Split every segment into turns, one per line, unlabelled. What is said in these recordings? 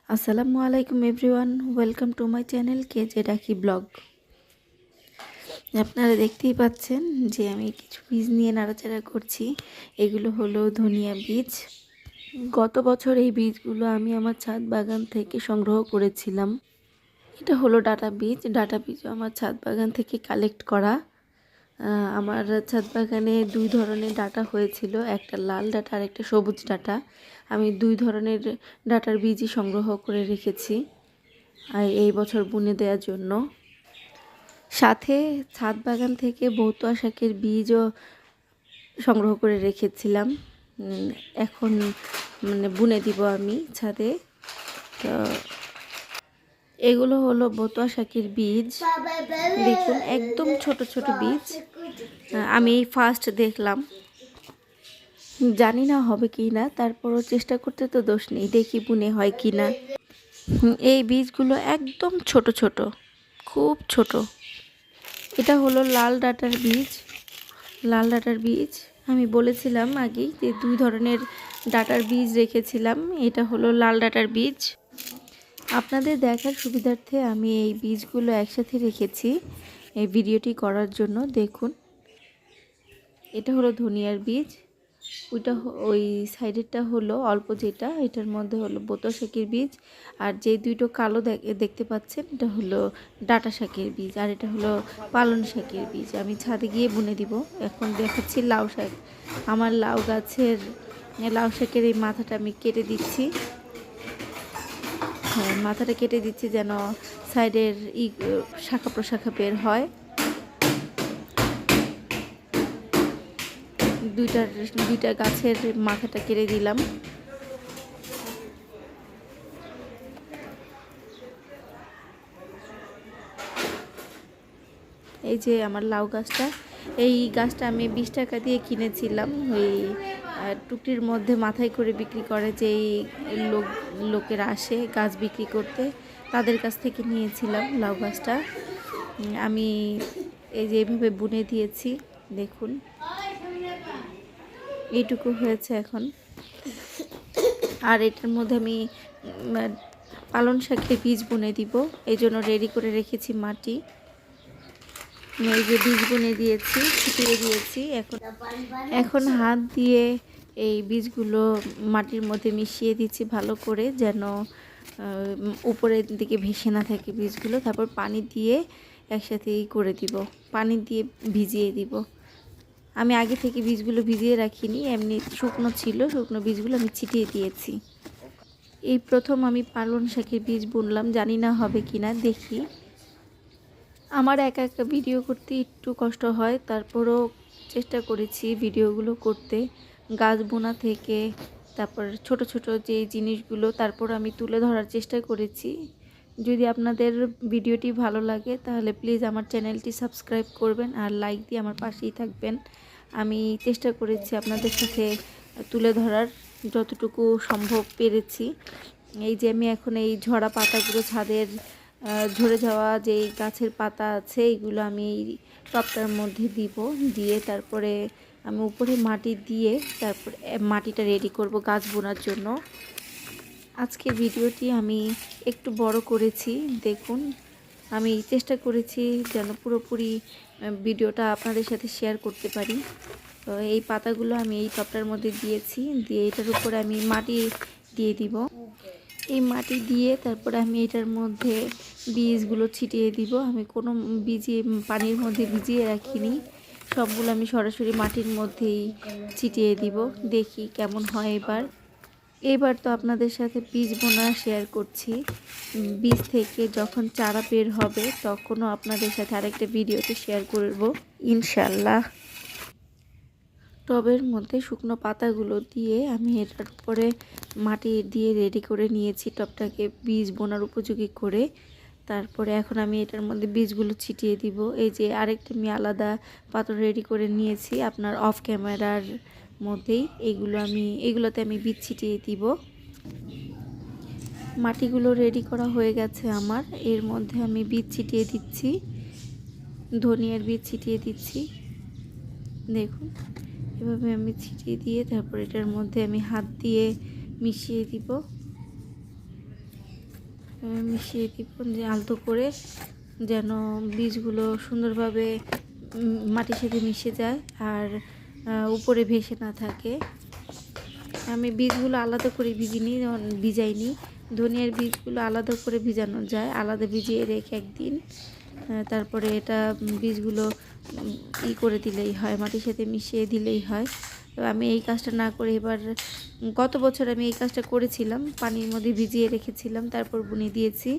আসসালামু আলাইকুম everyone, welcome to my channel কেজে রাখি ব্লগ। আপনারা দেখতেই পাচ্ছেন যে আমি কিছু বীজ নিয়ে নাড়াচাড়া করছি। এগুলো হলো ধনিয়া বীজ। গত বছর এই বীজগুলো আমি আমার ছাদ বাগান থেকে সংগ্রহ করেছিলাম। এটা হলো ডাটা বীজ। ডাটা বীজ আমার ছাদ বাগান থেকে কালেক্ট করা। আমার ছাদ বাগানে দুই ধরনের ডাটা হয়েছিল, একটা লাল ডাটা আর একটা সবুজ ডাটা। আমি দুই ধরনের ডাটার বীজই সংগ্রহ করে রেখেছি আর এই বছর বুনে দেওয়ার জন্য। সাথে ছাদ বাগান থেকে বৌতোয়া শাকের বীজও সংগ্রহ করে রেখেছিলাম। এখন বুনে দিব আমি ছাদে। তো এগুলো হলো বৌতোয়া শাকের বীজ। দেখুন একদম ছোট ছোট বীজ। আমি ফার্স্ট দেখলাম, জানি না হবে কি না, তারপরও চেষ্টা করতে তো দোষ নেই, দেখি বুনে হয় কি না। এই বীজগুলো একদম ছোট ছোট, খুব ছোট। এটা হলো লাল ডাটার বীজ। লাল ডাটার বীজ আমি বলেছিলাম আগেই যে দুই ধরনের ডাটার বীজ রেখেছিলাম। এটা হলো লাল ডাটার বীজ। আপনাদের দেখার সুবিধার্থে আমি এই বীজগুলো একসাথে রেখেছি এই ভিডিওটি করার জন্য। দেখুন, এটা হলো ধনিয়ার বীজ, ওই সাইডেরটা হলো অল্প যেটা, এটার মধ্যে হলো বৌতোয়া শাকের বীজ। আর যে দুটো কালো দেখতে পাচ্ছেন এটা হলো ডাটা শাকের বীজ, আর এটা হলো পালং শাকের বীজ। আমি ছাদে গিয়ে বুনে দিব। এখন দেখাচ্ছি লাউ শাক। আমার লাউ গাছের লাউ শাকের এই মাথাটা আমি কেটে দিচ্ছি। হ্যাঁ, মাথাটা কেটে দিচ্ছি যেন সাইডের শাখা প্রশাখা বের হয়। দুইটা গাছের মাথাটা কেটে দিলাম। এই যে আমার লাউ গাছটা, এই গাছটা আমি 20 টাকা দিয়ে কিনেছিলাম। ওই টুকটির মধ্যে মাথায় করে বিক্রি করে, যেই লোকেরা আসে গাছ বিক্রি করতে, তাদের কাছ থেকে নিয়েছিলাম লাউ গাছটা। আমি এই যে এইভাবে বুনে দিয়েছি। দেখুন এইটুকু হয়েছে এখন। আর এটার মধ্যে আমি পালং শাকের বীজ বুনে দিব, এই জন্য রেডি করে রেখেছি মাটি। এই যে বীজ বুনে দিয়েছি, ছিটিয়ে দিয়েছি। এখন হাত দিয়ে এই বীজগুলো মাটির মধ্যে মিশিয়ে দিচ্ছি ভালো করে, যেন উপরের দিকে ভেসে না থাকে বীজগুলো। তারপর পানি দিয়ে একসাথেই করে দিব, পানি দিয়ে ভিজিয়ে দিব। আমি আগে থেকে বীজগুলো ভিজিয়ে রাখিনি, এমনি শুকনো ছিল, শুকনো বীজগুলো আমি ছিটিয়ে দিয়েছি। এই প্রথম আমি পালং শাকের বীজ বুনলাম, জানি না হবে কি না, দেখি। আমার একা একা ভিডিও করতে একটু কষ্ট হয়, তারপরও চেষ্টা করেছি ভিডিওগুলো করতে। গাছ বোনা থেকে তারপর ছোট ছোট যে জিনিসগুলো তারপর আমি তুলে ধরার চেষ্টা করেছি। যদি আপনাদের ভিডিওটি ভালো লাগে তাহলে প্লিজ আমার চ্যানেলটি সাবস্ক্রাইব করবেন আর লাইক দিয়ে আমার পাশেই থাকবেন। আমি চেষ্টা করেছি আপনাদের সাথে তুলে ধরার, যতটুকু সম্ভব পেরেছি। এই যে আমি এখন এই ঝরা পাতাগুলো, ছাদের ঝরে যাওয়া যে গাছের পাতা আছে, এগুলো আমি এই টবটার মধ্যে দিব, দিয়ে তারপরে আমি উপরে মাটি দিয়ে তারপরে মাটিটা রেডি করব গাছ বোনার জন্য। আজকের ভিডিওটি আমি একটু বড় করেছি, দেখুন। আমি চেষ্টা করেছি যেন পুরোপুরি ভিডিওটা আপনাদের সাথে শেয়ার করতে পারি। তো এই পাতাগুলো আমি এই টবটার মধ্যে দিয়েছি, দিয়ে এটার উপরে আমি মাটি দিয়ে দিব। এই মাটি দিয়ে তারপরে আমি এটার মধ্যে বীজগুলো ছিটিয়ে দিব। আমি কোনো বীজই পানির মধ্যে ভিজিয়ে রাখিনি, সবগুলো আমি সরাসরি মাটির মধ্যেই ছিটিয়ে দিব। দেখি কেমন হয় এবার তো আপনাদের সাথে বীজ বোনা শেয়ার করছি। বীজ থেকে যখন চারা বের হবে তখনও আপনাদের সাথে আরেকটা ভিডিওতে শেয়ার করব ইনশাল্লাহ। টবের মধ্যে শুকনো পাতাগুলো দিয়ে আমি এটার উপরে মাটি দিয়ে রেডি করে নিয়েছি টবটাকে বীজ বোনার উপযোগী করে। তারপরে এখন আমি এটার মধ্যে বীজগুলো ছিটিয়ে দিব। এই যে আরেকটা আমি আলাদা পাত্র রেডি করে নিয়েছি আপনার অফ ক্যামেরার মধ্যেই, এগুলোতে আমি বীজ ছিটিয়ে দিব। মাটিগুলো রেডি করা হয়ে গেছে আমার, এর মধ্যে আমি বীজ ছিটিয়ে দিচ্ছি, ধনিয়ার বীজ ছিটিয়ে দিচ্ছি। দেখুন এভাবে আমি ছিটিয়ে দিয়ে তারপর এটার মধ্যে আমি হাত দিয়ে মিশিয়ে দিব। মিশিয়ে দিব যে আলতো করে, যেন বীজগুলো সুন্দরভাবে মাটির সাথে মিশে যায় আর উপরে ভেসে না থাকে। আমি বীজগুলো আলাদা করে ভিজাইনি। ধনিয়ার বীজগুলো আলাদা করে ভিজানো যায়, আলাদা ভিজিয়ে রেখে একদিন তারপরে এটা বীজগুলো করে দিলেই হয়, মাটির সাথে মিশিয়ে দিলেই হয়। তো আমি এই কাজটা না করে এবার গত বছর আমি এই কাজটা করেছিলাম, পানির মধ্যে ভিজিয়ে রেখেছিলাম, তারপর বুনে দিয়েছি।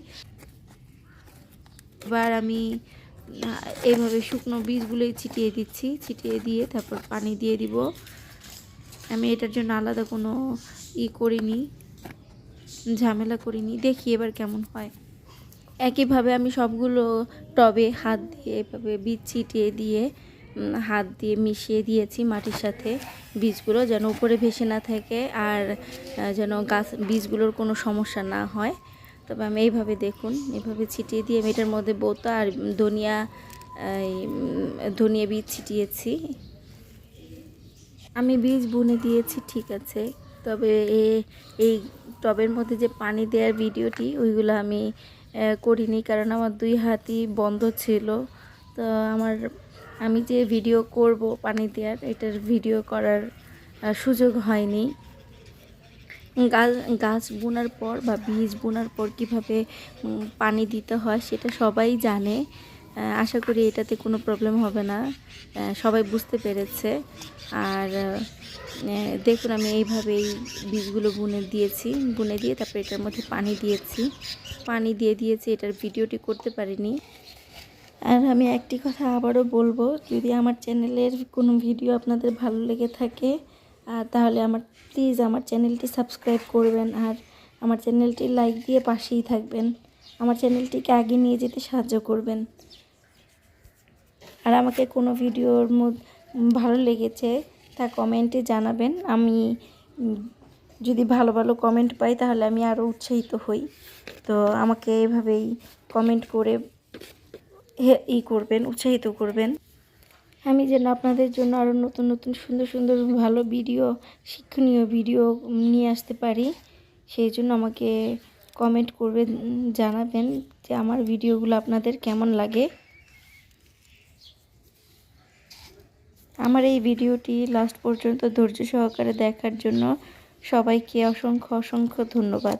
এবার আমি এইভাবে শুকনো বীজগুলোই ছিটিয়ে দিচ্ছি, ছিটিয়ে দিয়ে তারপর পানি দিয়ে দিব। আমি এটার জন্য আলাদা কোনো করিনি, ঝামেলা করিনি। দেখি এবার কেমন হয়। একইভাবে আমি সবগুলো টবে হাত দিয়ে এভাবে বীজ ছিটিয়ে দিয়ে হাত দিয়ে মিশিয়ে দিয়েছি মাটির সাথে বীজগুলো, যেন উপরে ভেসে না থাকে আর যেন বীজগুলোর কোনো সমস্যা না হয়। তবে আমি এইভাবে দেখুন, এইভাবে ছিটিয়ে দিয়ে আমি এটার মধ্যে বোতা আর ধনিয়া বীজ ছিটিয়েছি। আমি বীজ বুনে দিয়েছি ঠিক আছে, তবে এই টবের মধ্যে যে পানি দেওয়ার ভিডিওটি ওইগুলো আমি করিনি, কারণ আমার 2 হাতই বন্ধ ছিল। তো আমি যে ভিডিও করব পানি দেওয়ার, এটার ভিডিও করার সুযোগ হয়নি। গাছ বোনার পর বা বীজ বোনার পর কীভাবে পানি দিতে হয় সেটা সবাই জানে। আশা করি এটাতে কোনো প্রবলেম হবে না, সবাই বুঝতে পেরেছে। আর দেখুন আমি এইভাবেই বীজগুলো বুনে দিয়ে তারপর এটার মধ্যে পানি দিয়েছি। এটার ভিডিওটি করতে পারিনি। আর আমি একটি কথা আবারও বলবো, যদি আমার চ্যানেলের কোনো ভিডিও আপনাদের ভালো লেগে থাকে তাহলে প্লিজ আমার চ্যানেলটি সাবস্ক্রাইব করবেন আর আমার চ্যানেলটি লাইক দিয়ে পাশেই থাকবেন। আমার চ্যানেলটিকে আগে নিয়ে যেতে সাহায্য করবেন। আর আমাকে কোনো ভিডিওর ভালো লেগেছে তা কমেন্টে জানাবেন। আমি যদি ভালো ভালো কমেন্ট পাই তাহলে আমি আরও উৎসাহিত হই। তো আমাকে এভাবেই কমেন্ট করে উৎসাহিত করবেন। আমি যেন আপনাদের জন্য আরও নতুন নতুন সুন্দর সুন্দর ভালো ভিডিও, শিক্ষণীয় ভিডিও নিয়ে আসতে পারি। সেই জন্য আমাকে কমেন্ট করবেন, জানাবেন যে আমার ভিডিওগুলো আপনাদের কেমন লাগে। আমার এই ভিডিওটি লাস্ট পর্যন্ত ধৈর্য সহকারে দেখার জন্য সবাইকে অসংখ্য ধন্যবাদ।